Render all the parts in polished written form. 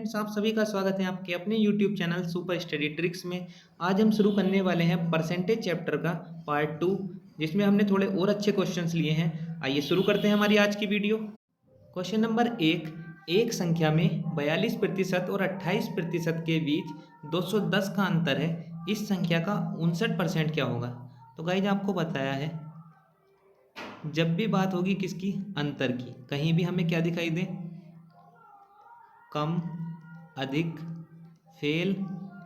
Friends, आप सभी का स्वागत है आपके अपने YouTube channel super study tricks में। आज हम शुरू करने वाले हैं परसेंटेज चैप्टर का पार्ट 2, जिसमें हमने थोड़े और अच्छे क्वेश्चंस लिए हैं। आइए शुरू करते हैं हमारी आज की वीडियो। क्वेश्चन नंबर 1, एक संख्या में 42% और 28% के बीच 210 का अंतर है। इस संख्या का 59% क्या होगा? तो गाइज आपको बताया है, जब भी बात होगी किसकी, अंतर की, कहीं भी हमें क्या दिखाई दे, कम, अधिक, फेल,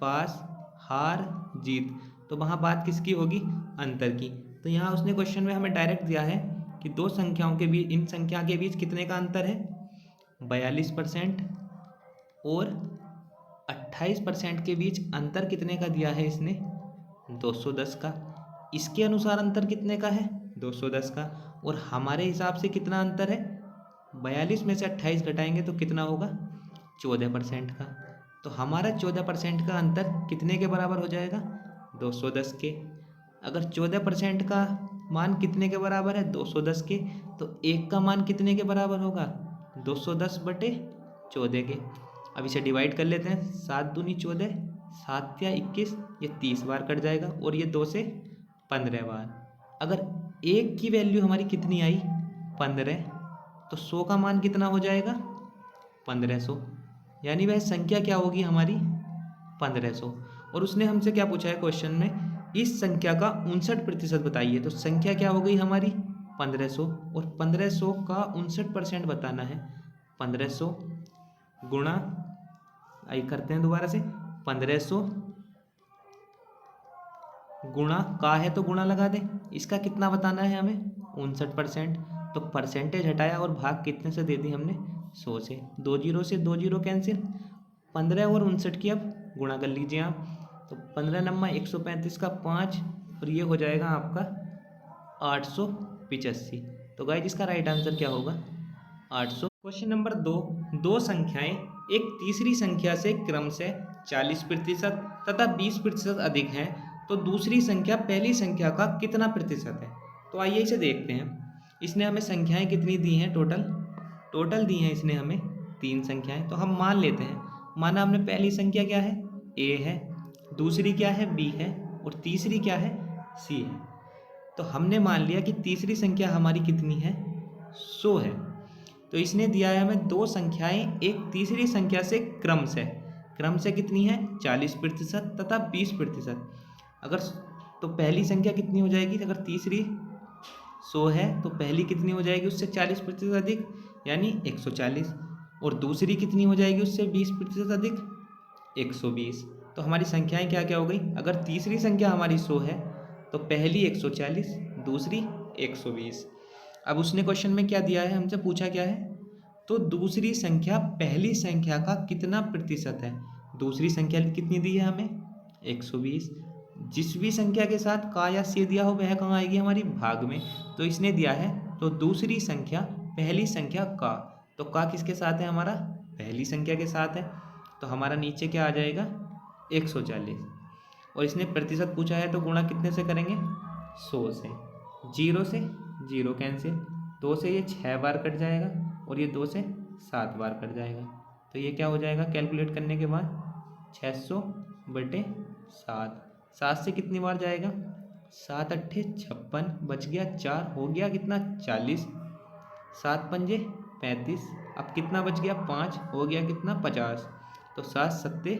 पास, हार, जीत, तो वहाँ बात किसकी होगी, अंतर की। तो यहाँ उसने क्वेश्चन में हमें डायरेक्ट दिया है कि दो संख्याओं के बीच, इन संख्या के बीच कितने का अंतर है, 42% और 28% के बीच अंतर कितने का दिया है इसने, 210 का। इसके अनुसार अंतर कितने का है, 210 का। और हमारे हिसाब से कितना अंतर है, 42 में से 28 घटाएंगे तो कितना होगा, 14% का। तो हमारा 14% का अंतर कितने के बराबर हो जाएगा, 210 के। अगर 14% का मान कितने के बराबर है, 210 के, तो एक का मान कितने के बराबर होगा, 210/14 के। अब इसे डिवाइड कर लेते हैं, 7 दूनी 14, 7 या 21, ये 30 बार कट जाएगा और ये 2 से 15 बार। अगर एक की वैल्यू हमारी कितनी आई, 15, तो 100 का मान कितना हो जाएगा, 1500। यानी वह संख्या क्या होगी हमारी, 1500। और उसने हमसे क्या पूछा है क्वेश्चन में, इस संख्या का 59% बताइए। तो संख्या क्या हो गई हमारी, 1500, और 1500 का 59% बताना है। 1500 गुणा, आई करते हैं दोबारा से, 1500 गुणा का है तो गुणा लगा दें, इसका कितना बताना है हमें, 59%। तो परसेंटेज हटाया और भाग कितने से दे दी हमने, 100 से। 2 जीरो से 2 जीरो कैंसिल, 15 और 59 की अब गुणा कर लीजिए आप। तो 15 नम्मा 135 का 5, और ये हो जाएगा आपका 885। तो गाइस इसका राइट आंसर क्या होगा, 800। क्वेश्चन नंबर 2, दो संख्याएं एक तीसरी संख्या से क्रम से 40% तथा 20% अधिक हैं, तो दूसरी संख्या पहली संख्या का कितना प्रतिशत है? तो आइए इसे देखते हैं। इसने हमें संख्याएं कितनी दी हैं, टोटल दी हैं इसने हमें 3 संख्याएं। तो हम मान लेते हैं, माना हमने पहली संख्या क्या है, a है, दूसरी क्या है, b है, और तीसरी क्या है, c है। तो हमने मान लिया कि तीसरी संख्या हमारी कितनी है, 100 है। तो इसने दिया है हमें दो संख्याएं एक तीसरी संख्या से क्रम से कितनी है, 40% तथा 20%। अगर तो पहली संख्या कितनी हो जाएगी, अगर तीसरी 100 है तो पहली कितनी हो जाएगी, उससे 40% अधिक, यानी 140। और दूसरी कितनी हो जाएगी, उससे 20% अधिक, 120। तो हमारी संख्याएं क्या क्या हो गई, अगर तीसरी संख्या हमारी 100 है तो पहली 140, दूसरी 120। अब उसने क्वेश्चन में क्या दिया है, हमसे पूछा क्या है, तो दूसरी संख्या पहली संख्या का कितना प्रतिशत है। दूसरी संख्या कितनी दी है हमें, 120। जिस भी संख्या के साथ का या से दिया हो वह कहाँ आएगी, हमारी भाग में। तो इसने दिया है तो दूसरी संख्या पहली संख्या का, तो का किसके साथ है, हमारा पहली संख्या के साथ है। तो हमारा नीचे क्या आ जाएगा, 140। और इसने प्रतिशत पूछा है तो गुणा कितने से करेंगे, 100 से। 0 से 0 कैंसिल, 2 से ये 6 बार कट जाएगा और ये 2 से 7 बार कट जाएगा। तो ये क्या हो जाएगा कैलकुलेट करने के बाद, 600/7। 7 से कितनी बार जाएगा, 7 अट्ठे 56, बच गया 4, हो गया कितना, 40। 7 पंजे 35, अब कितना बच गया, 5, हो गया कितना, 50। तो 7 सत्ते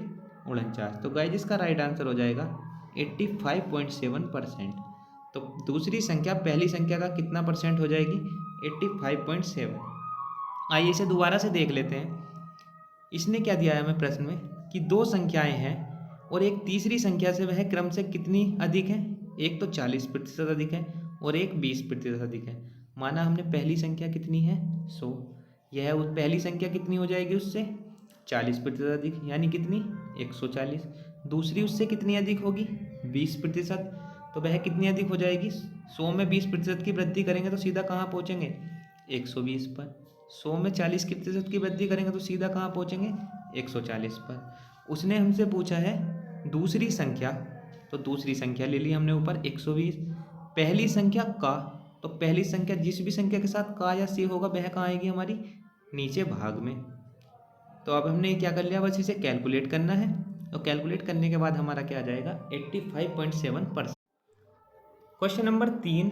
49। तो गाइस इसका राइट आंसर हो जाएगा 85.7%। तो दूसरी संख्या पहली संख्या का कितना परसेंट हो जाएगी, 85.7। आइए इसे दोबारा से देख लेते हैं। इसने क्या दिया है हमें प्रश्न में, कि दो संख्याएं हैं और एक तीसरी संख्या से वह क्रम से कितनी अधिक है, एक तो 40% अधिक है और एक 20% अधिक है। माना हमने पहली संख्या कितनी है, 100, यह उस पहली संख्या कितनी हो जाएगी, उससे 40% अधिक, यानी कितनी, 140। दूसरी उससे कितनी अधिक होगी, 20%, तो वह कितनी अधिक हो जाएगी, 100 में 20% की वृद्धि करेंगे तो सीधा कहाँ पहुँचेंगे, 120 पर। 100 में 40% की वृद्धि करेंगे तो सीधा कहाँ पहुँचेंगे, 140 पर। उसने हमसे पूछा है दूसरी संख्या, तो दूसरी संख्या ले ली हमने ऊपर 120। पहली संख्या का, तो पहली संख्या जिस भी संख्या के साथ का या से होगा वह कहाँ आएगी हमारी, नीचे भाग में। तो अब हमने क्या कर लिया, बस इसे कैलकुलेट करना है, और कैलकुलेट करने के बाद हमारा क्या आ जाएगा 85.7%। क्वेश्चन नंबर 3,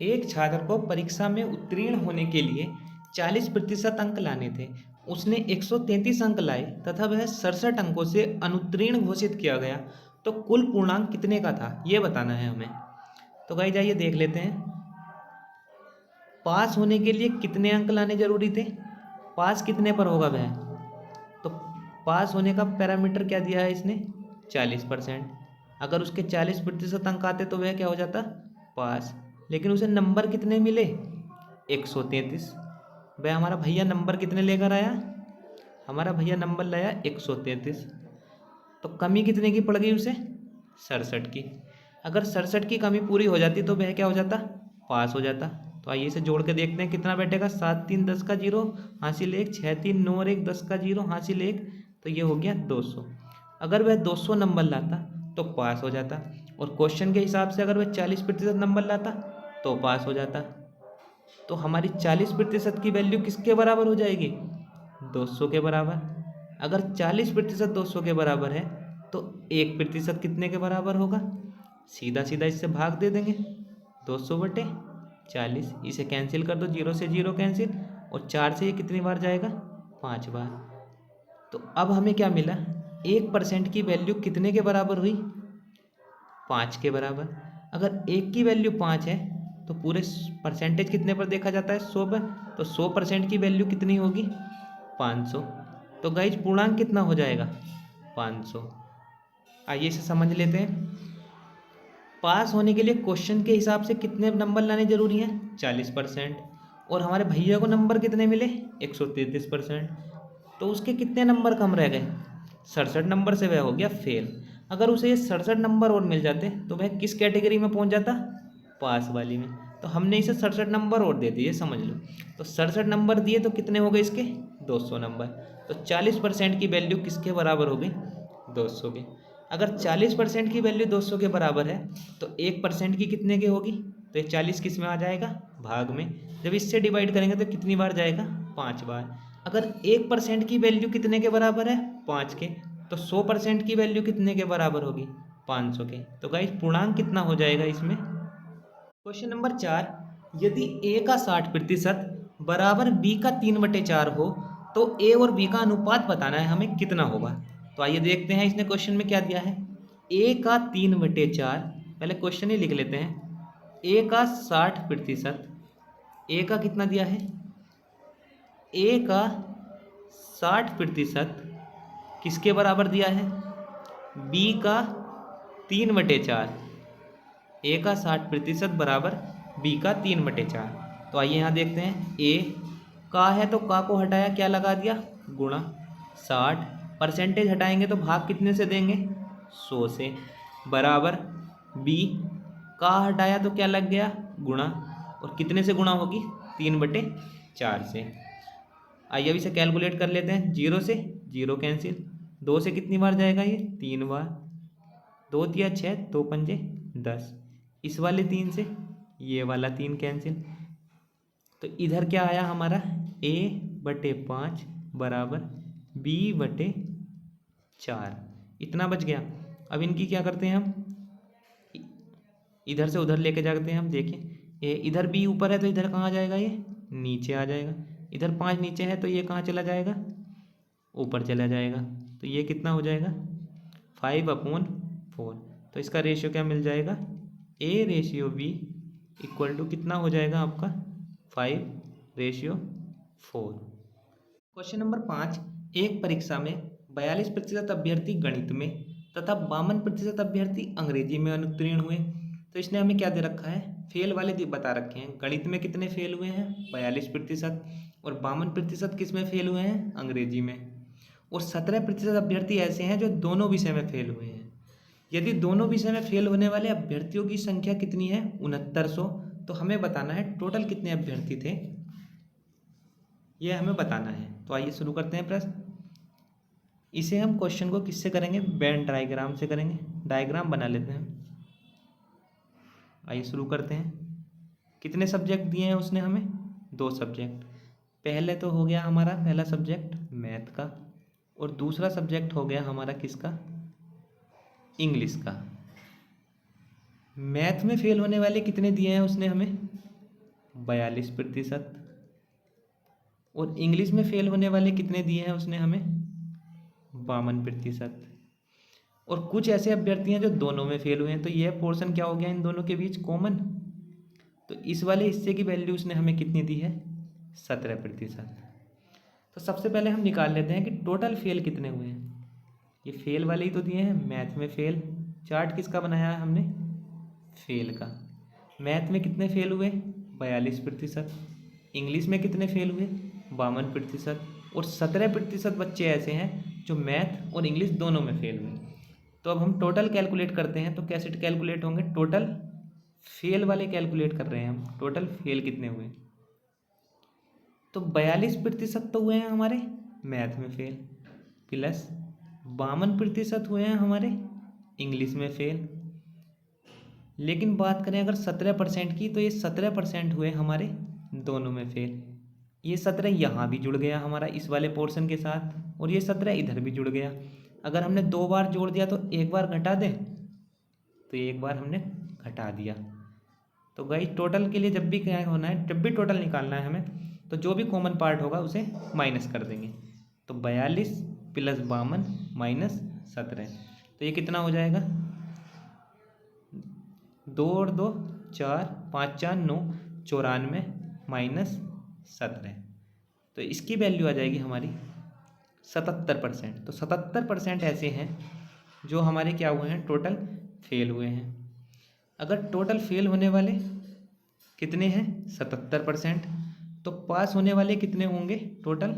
एक छात्र को परीक्षा में उत्तीर्ण होने के लिए 40% अंक लाने थे। उसने 133 अंक लाए तथा वह 67 अंकों से अनुत्तीर्ण घोषित किया गया, तो कुल पूर्णांक कितने का था ये बताना है हमें। तो गाइस आइए देख लेते हैं, पास होने के लिए कितने अंक लाने जरूरी थे, पास कितने पर होगा वह, तो पास होने का पैरामीटर क्या दिया है इसने 40%। अगर उसके 40% अंक आते तो वह क्या हो जाता पास, लेकिन उसे नंबर कितने मिले 133। वह हमारा भैया नंबर कितने लेकर आया, हमारा भैया नंबर लाया 133, तो कमी कितने की पड़ गई उसे 67 की। अगर 67 की कमी पूरी हो जाती तो वह क्या हो जाता पास हो जाता। तो आइए इसे जोड़ के देखते हैं कितना बैठेगा, 7 3 10 का 0 हासिल 1, 6 3 9 और 1 10 का 0 हासिल 1, तो ये हो गया 200। अगर वह 200 नंबर लाता तो पास हो जाता, और क्वेश्चन के हिसाब से अगर वह 40% नंबर लाता तो पास हो जाता। तो हमारी 40% की वैल्यू किसके बराबर हो जाएगी 200 के बराबर। अगर 40% 200 के बराबर है तो 1% कितने के बराबर होगा, सीधा सीधा इससे भाग दे देंगे 200/40, इसे कैंसिल कर दो, 0 से 0 कैंसिल, और 4 से ये कितनी बार जाएगा 5 बार। तो अब हमें क्या मिला, 1% की वैल्यू कितने के बराबर हुई 5 के बराबर। अगर 1 की वैल्यू 5 है तो पूरे परसेंटेज कितने पर देखा जाता है 100 पर, तो 100% की वैल्यू कितनी होगी 500। तो गाइज पूर्णांक कितना हो जाएगा 500। आइए इसे समझ लेते हैं, पास होने के लिए क्वेश्चन के हिसाब से कितने नंबर लाने जरूरी हैं 40%, और हमारे भैया को नंबर कितने मिले 133%, तो उसके कितने नंबर कम रह गए 67 नंबर से वह हो गया फेल। अगर उसे ये 67 नंबर और मिल जाते तो वह किस कैटेगरी में पहुंच जाता पास वाली में। तो हमने इसे 67 नंबर और दे दिए समझ लो, तो 67 नंबर दिए तो कितने हो गए इसके 200 नंबर। तो 40% की वैल्यू किसके बराबर हो गई 200 के। अगर 40% की वैल्यू 200 के बराबर है तो 1% की कितने की होगी, तो ये 40 किस में आ जाएगा भाग में। जब इससे डिवाइड करेंगे तो कितनी बार जाएगा 5 बार। अगर 1% की वैल्यू कितने के बराबर है 5 के, तो 100% की वैल्यू कितने के बराबर होगी 500 के। तो गाइस पूर्णांक कितना हो जाएगा इसमें। क्वेश्चन नंबर 4, यदि ए का 60% बराबर बी का 3/4 हो तो ए और बी का अनुपात बताना है हमें कितना होगा। तो आइए देखते हैं इसने क्वेश्चन में क्या दिया है, ए का 3/4, पहले क्वेश्चन ही लिख लेते हैं। ए का 60%, ए का कितना दिया है, ए का 60% किसके बराबर दिया है बी का 3/4। ए का 60% बराबर बी का 3/4। तो आइए यहाँ देखते हैं, ए का है तो का को हटाया क्या लगा दिया गुणा 60, परसेंटेज हटाएंगे तो भाग कितने से देंगे 100 से, बराबर बी का हटाया तो क्या लग गया गुणा, और कितने से गुणा होगी 3/4 से। आइए अब इसे कैलकुलेट कर लेते हैं, 0 से 0 कैंसिल, 2 से कितनी बार जाएगा ये 3 बार, 2 तिया 6, 2 पंजे 10, इस वाले 3 से ये वाला 3 कैंसिल। तो इधर क्या आया हमारा a/5 बराबर b/4, इतना बच गया। अब इनकी क्या करते हैं हम, इधर से उधर लेके जाते हैं हम, देखें ये इधर b ऊपर है तो इधर कहाँ जाएगा ये नीचे आ जाएगा, इधर 5 नीचे है तो ये कहाँ चला जाएगा ऊपर चला जाएगा। तो ये कितना हो जाएगा 5/4। तो इसका रेशियो क्या मिल जाएगा a/b इक्वल टू कितना हो जाएगा आपका 5/4। क्वेश्चन नंबर 5, एक परीक्षा में 42% अभ्यर्थी गणित में तथा 52% अभ्यर्थी अंग्रेजी में अनुत्तीर्ण हुए। तो इसने हमें क्या दे रखा है, फेल वाले बता रखे हैं। गणित में कितने फेल हुए हैं 42%, और 52% किस में फेल हुए हैं अंग्रेजी में, और 17% अभ्यर्थी ऐसे हैं जो दोनों विषय में फेल हुए हैं। यदि दोनों विषय में फेल होने वाले अभ्यर्थियों की संख्या कितनी है 6900, तो हमें बताना है टोटल कितने अभ्यर्थी थे, यह हमें बताना है। तो आइए शुरू करते हैं प्रश्न। इसे हम क्वेश्चन को किससे करेंगे वेन डायग्राम से करेंगे, डायग्राम बना लेते हैं। आइए शुरू करते हैं। कितने सब्जेक्ट दिए हैं उसने हमें 2 सब्जेक्ट। पहले तो हो गया हमारा पहला सब्जेक्ट मैथ का, और दूसरा सब्जेक्ट हो गया हमारा किसका, इंग्लिश का। मैथ में फेल होने वाले कितने दिए हैं उसने हमें, 42%। और इंग्लिश में फेल होने वाले कितने दिए हैं उसने हमें, 52%। और कुछ ऐसे अभ्यर्थी हैं जो दोनों में फेल हुए हैं, तो यह पोर्शन क्या हो गया इन दोनों के बीच, कॉमन। तो इस वाले हिस्से की वैल्यू उसने हमें कितनी दी है, 17%। तो सबसे पहले हम निकाल लेते हैं कि टोटल फेल कितने हुए हैं। ये फेल वाले ही तो दिए हैं, मैथ में फेल। चार्ट किसका बनाया है हमने, फेल का। मैथ में कितने फेल हुए, 42%। इंग्लिश में कितने फेल हुए, 52%। और 17% बच्चे ऐसे हैं जो मैथ और इंग्लिश दोनों में फेल हुए। तो अब हम टोटल कैलकुलेट करते हैं, तो कैसे कैलकुलेट होंगे, टोटल फेल वाले कैलकुलेट कर रहे हैं हम, टोटल फेल कितने हुए। तो 42% तो हुए हैं हमारे मैथ में फेल, प्लस 52% हुए हैं हमारे इंग्लिश में फेल। लेकिन बात करें अगर 17% की, तो ये 17% हुए हमारे दोनों में फेल। ये 17 यहाँ भी जुड़ गया हमारा इस वाले पोर्शन के साथ, और ये 17 इधर भी जुड़ गया। अगर हमने 2 बार जोड़ दिया तो एक बार घटा दें, तो एक बार हमने घटा दिया। तो गाइस टोटल के लिए जब भी क्या होना है, जब भी टोटल निकालना है हमें, तो जो भी कॉमन पार्ट होगा उसे माइनस कर देंगे। तो 42 प्लस 52 माइनस 17, तो ये कितना हो जाएगा, 2 और 2 4, 5 4 9, 94 माइनस 17, तो इसकी वैल्यू आ जाएगी हमारी 77%। तो 77% ऐसे हैं जो हमारे क्या हुए हैं, टोटल फेल हुए हैं। अगर टोटल फेल होने वाले कितने हैं, 77%, तो पास होने वाले कितने होंगे, टोटल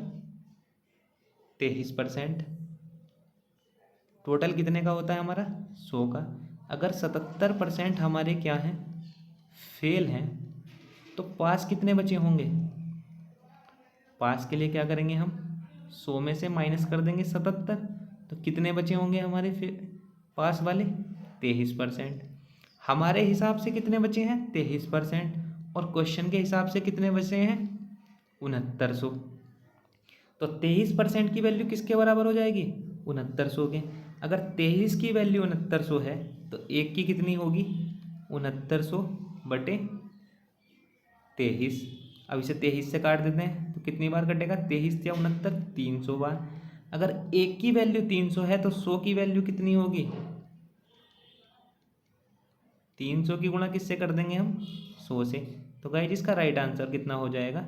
23%। टोटल कितने का होता है हमारा, 100 का। अगर 77% हमारे क्या हैं, फेल हैं, तो पास कितने बचे होंगे। पास के लिए क्या करेंगे हम, 100 में से माइनस कर देंगे 77, तो कितने बचे होंगे हमारे पास वाले, 23%। हमारे हिसाब से कितने बचे हैं, 23%, और क्वेश्चन के हिसाब से कितने बचे हैं, 6900। तो 23% की वैल्यू किसके बराबर हो जाएगी, 6900 के। अगर 23 की वैल्यू 6900 है, तो एक की कितनी होगी, 6900 बटे 23। अब इसे 23 से काट देते हैं, तो कितनी बार कटेगा, 23 या 69, 300 बार। अगर एक की वैल्यू 300 है, तो 100 की वैल्यू कितनी होगी, 300 की गुणा किससे कर देंगे हम, 100 से। तो गाइस इसका राइट आंसर कितना हो जाएगा,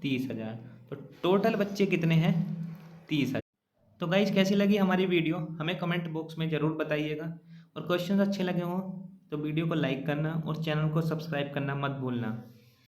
30,000। तो टोटल बच्चे कितने हैं, 30,000। तो गाइस कैसी लगी हमारी वीडियो, हमें कमेंट बॉक्स में ज़रूर बताइएगा। और क्वेश्चन अच्छे लगे हों तो वीडियो को लाइक करना और चैनल को सब्सक्राइब करना मत भूलना।